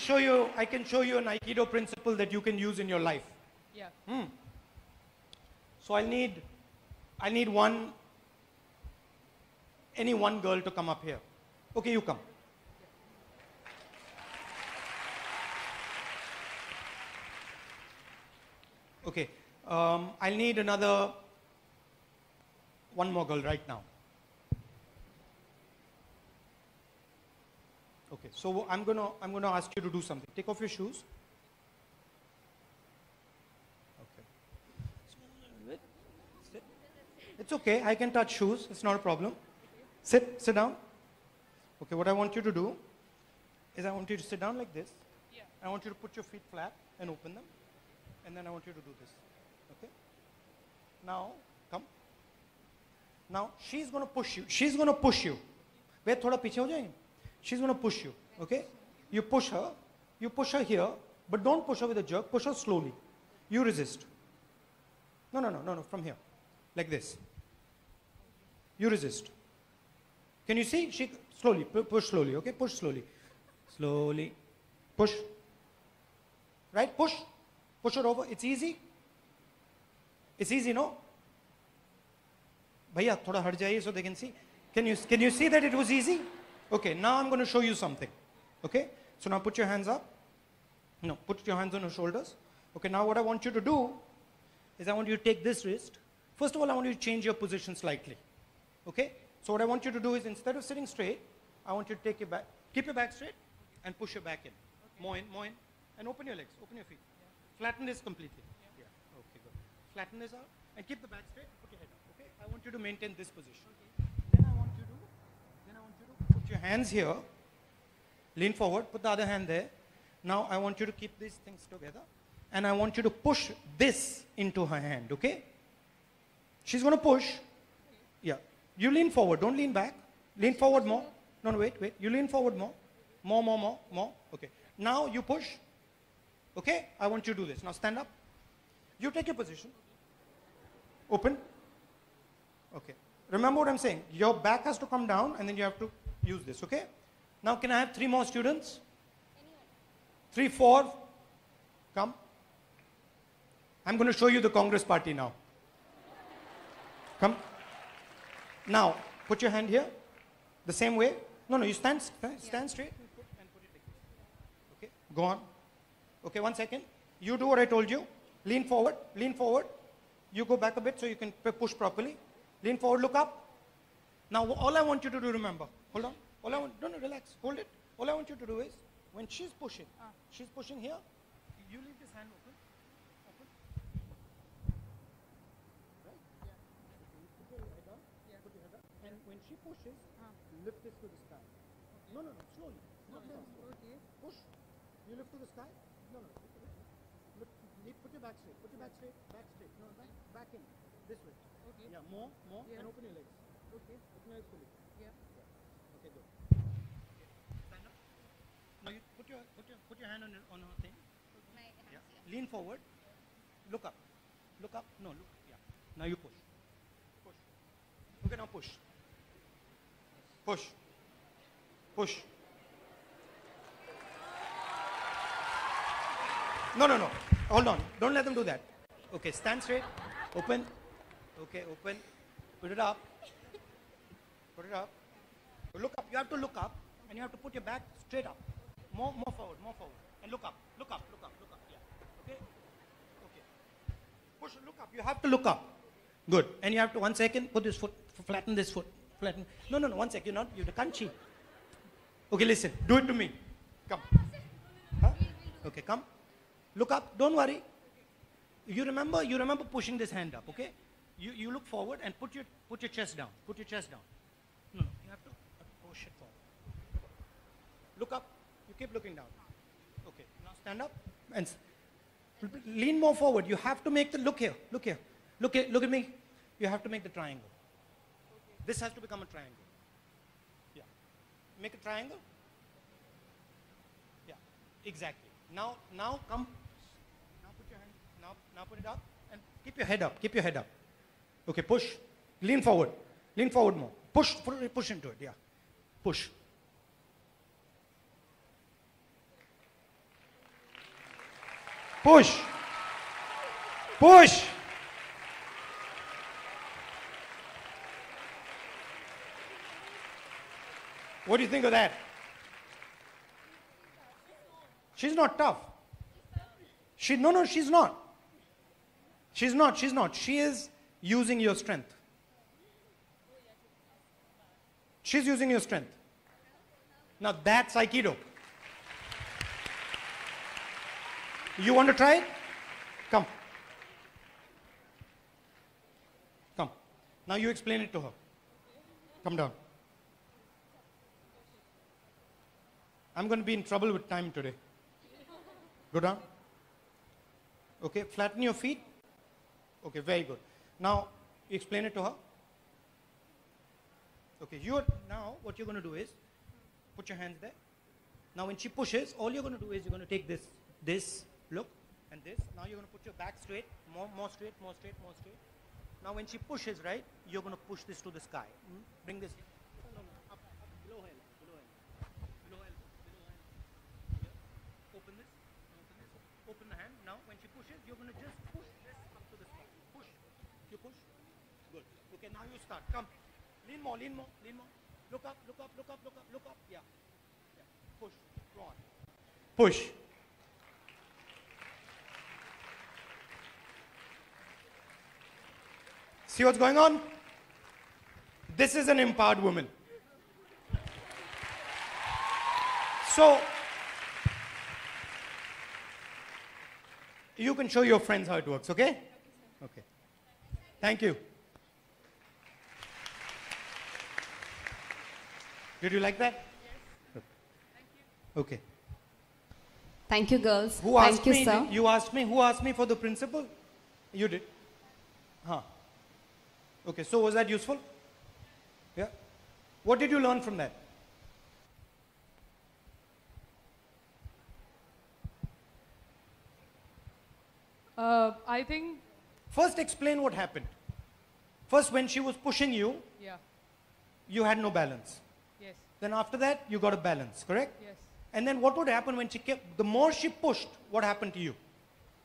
show you an Aikido principle that you can use in your life. Yeah. So I'll need any one girl to come up here. Okay, you come. Okay, I'll need one more girl right now. Okay, so I'm gonna ask you to do something. Take off your shoes. Okay. Sit. It's okay. I can touch shoes. It's not a problem. Sit down. Okay, what I want you to do is I want you to sit down like this. Yeah. I want you to put your feet flat and open them. And then I want you to do this. Okay? Now, come. Now, she's going to push you. She's going to push you. Wait, thoda piche ho jaye. She's going to push you. Okay? You push her. You push her here. But don't push her with a jerk. Push her slowly. You resist. No. From here. Like this. You resist. Can you see? She slowly. Push slowly. Okay? Push slowly. Slowly. Push. Right? Push. Push her over. It's easy. It's easy, no? Bhaiya, thoda hat jaiye so they can see. Can you see that it was easy? Okay, now I'm going to show you something. Okay? So now put your hands up. No, put your hands on your shoulders. Okay, now what I want you to do is I want you to take this wrist. First of all, I want you to change your position slightly. Okay? So what I want you to do is instead of sitting straight, I want you to take your back, keep your back straight and push your back in. More in. And open your legs, open your feet. Flatten this completely. Yeah. Okay, good. Flatten this out and keep the back straight. Put your head up. Okay. I want you to maintain this position. Okay. Then I want you to put your hands here. Lean forward. Put the other hand there. Now I want you to keep these things together, and I want you to push this into her hand. Okay. She's going to push. Yeah. You lean forward. Don't lean back. Lean forward more. No, wait. You lean forward more. More. Okay. Now you push. Okay, I want you to do this. Now stand up. You take your position. Open. Okay. Remember what I'm saying. Your back has to come down and then you have to use this. Okay. Now can I have 3 more students? 3, 4. Come. I'm going to show you the Congress party now. Come. Now put your hand here. The same way. No, you stand straight and put it like this. Okay. Go on. Okay, 1 second. You do what I told you. Lean forward. You go back a bit so you can push properly. Lean forward, look up. Now, all I want you to do, remember, hold on. No, relax, hold it. All I want you to do is, when she's pushing here, you leave this hand open. Right? Yeah. Put your head up. Yeah. Put your head up. And when she pushes, lift this to the sky. Okay. No, slowly. Okay. Push. You lift to the sky. No. Put your back straight. Back straight. No, back in. This way. Okay. Yeah, more, yeah. and open your legs. Okay. Open your legs fully. Yeah. Okay, good. Okay. Stand up. Now you put your hand on her thing. My hands. Yeah. Lean forward. Look up. No, look. Yeah. Now you push. Okay, now push. No. Hold on. Don't let them do that. Okay, stand straight. Open. Okay, open. Put it up. Look up. You have to look up, and you have to put your back straight up. More forward. And look up. Yeah. Okay. Push. Look up. You have to look up. Good. And you have to 1 second. Put this foot. Flatten this foot. Flatten. No. 1 second. You can't cheat. Okay, listen. Do it to me. Come. Huh? Okay, come. Look up. Don't worry. You remember pushing this hand up, okay? You look forward and put your chest down. No. You have to push it forward. Look up. You keep looking down. Okay. Now stand up and lean more forward. You have to make the look here. Look at me. You have to make the triangle. Okay. This has to become a triangle. Yeah. Make a triangle. Yeah. Exactly. Now come. Now put your hand. Now put it up and keep your head up. Okay, push. Lean forward more. Push into it. Yeah. Push. Push. Push. What do you think of that? She's not tough. No, she's not. She's not. She is using your strength. She's using your strength. Now that's Aikido. You want to try it? Come. Come. Now you explain it to her. Come down. I'm going to be in trouble with time today. Go down. Okay, flatten your feet. Okay, very good. Now, you explain it to her. Okay, now what you're going to do is, put your hands there. Now when she pushes, all you're going to do is you're going to take this, look, and this. Now you're going to put your back straight, more straight. Now when she pushes, right, you're going to push this to the sky. Bring this, no, up, below her elbow. Here. Open this. Open the hand. Now when she pushes, you're going to just push this up to the sky. Push. You push. Good. Okay, now you start. Come. Lean more. Look up. Yeah. Push. Go on. Push. See what's going on? This is an empowered woman. So, you can show your friends how it works, okay? Okay. Thank you. Did you like that? Yes. Thank you. Okay. Thank you, girls. Who asked Thank you, me? sir. You asked me? Who asked me for the principle? You did. Huh. Okay, so was that useful? Yeah. What did you learn from that? I think, First, explain what happened. First, when she was pushing you, yeah, you had no balance. yes, Then after that, you got a balance, correct? yes. And then what would happen when she kept, the more she pushed, what happened to you?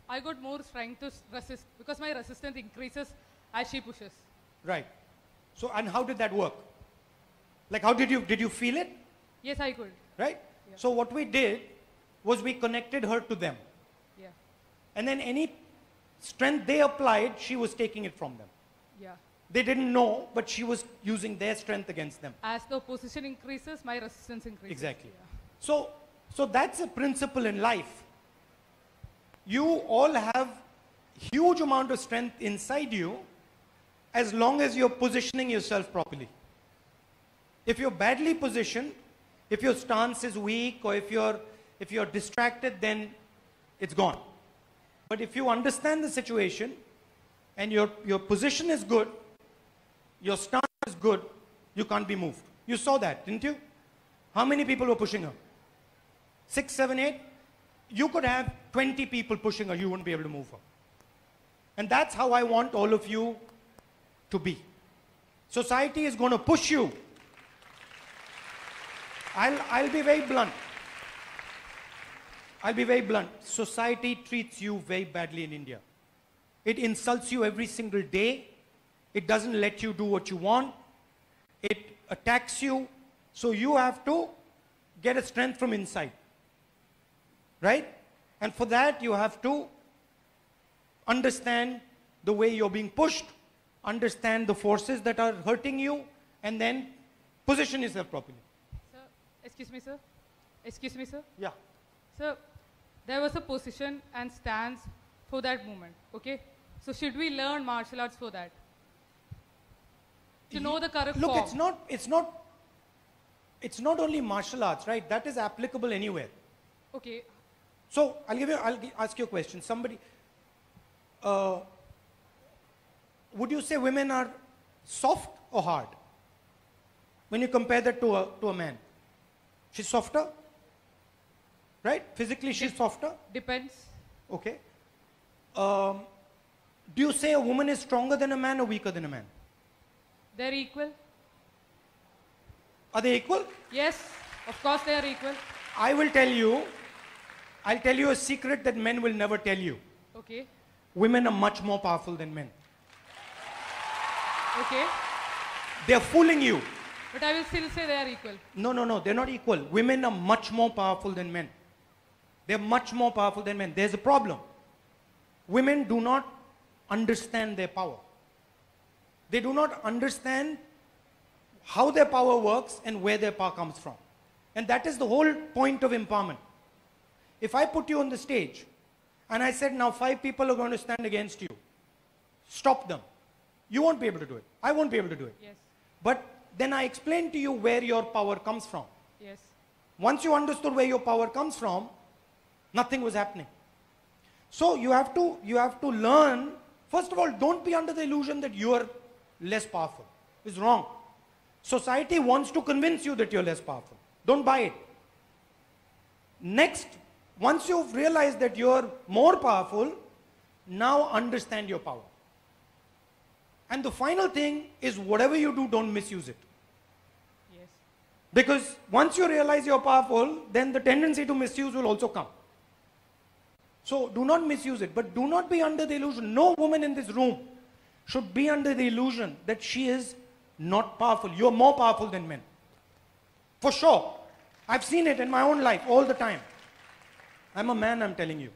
I got more strength to resist because my resistance increases as she pushes. Right. So, and how did that work? Like, how did you feel it? Yes, I could. Right? Yeah. So what we did was we connected her to them. Yeah, And then any strength they applied, she was taking it from them. yeah. They didn't know, but she was using their strength against them. As the position increases, my resistance increases. Exactly. Yeah. So that's a principle in life. You all have huge amount of strength inside you as long as you're positioning yourself properly. If you're badly positioned, if your stance is weak or if you're distracted, then it's gone. But if you understand the situation and your position is good, your stance is good, you can't be moved. You saw that, didn't you? How many people were pushing her? 6, 7, 8? You could have 20 people pushing her, you wouldn't be able to move her. And that's how I want all of you to be. Society is going to push you. I'll be very blunt. Society treats you very badly in India. It insults you every single day. It doesn't let you do what you want. It attacks you. So you have to get a strength from inside. Right? And for that, you have to understand the way you're being pushed, understand the forces that are hurting you, and then position yourself properly. Sir, excuse me, sir. Excuse me, sir. Yeah. Sir, there was a position and stance for that movement, okay? So should we learn martial arts for that? To know the correct Look, form. it's not only martial arts, right? That is applicable anywhere. Okay, So I'll ask you a question. Somebody, would you say women are soft or hard? When you compare that to a man, she's softer, right? Physically, she's softer. depends. Okay. Do you say a woman is stronger than a man or weaker than a man? They're equal. Are they equal? Yes, of course they are equal. I will tell you I'll tell you a secret that men will never tell you. Okay. Women are much more powerful than men. Okay. They're fooling you. But I will still say they are equal. No, no, no, they're not equal. Women are much more powerful than men. They're much more powerful than men. There's a problem. Women do not understand their power. They do not understand how their power works and where their power comes from. And that is the whole point of empowerment. If I put you on the stage and I said, now 5 people are going to stand against you, stop them. You won't be able to do it. I won't be able to do it. Yes. But then I explained to you where your power comes from. Yes. Once you understood where your power comes from, nothing was happening. So you have to learn, first of all, don't be under the illusion that you are less powerful. It's wrong. Society wants to convince you that you're less powerful. Don't buy it. Next, once you've realized that you're more powerful, now understand your power. And the final thing is whatever you do, don't misuse it. Yes. Because once you realize you're powerful, then the tendency to misuse will also come. So do not misuse it, but do not be under the illusion. No woman in this room should be under the illusion that she is not powerful. You're more powerful than men. For sure. I've seen it in my own life all the time. I'm a man, I'm telling you.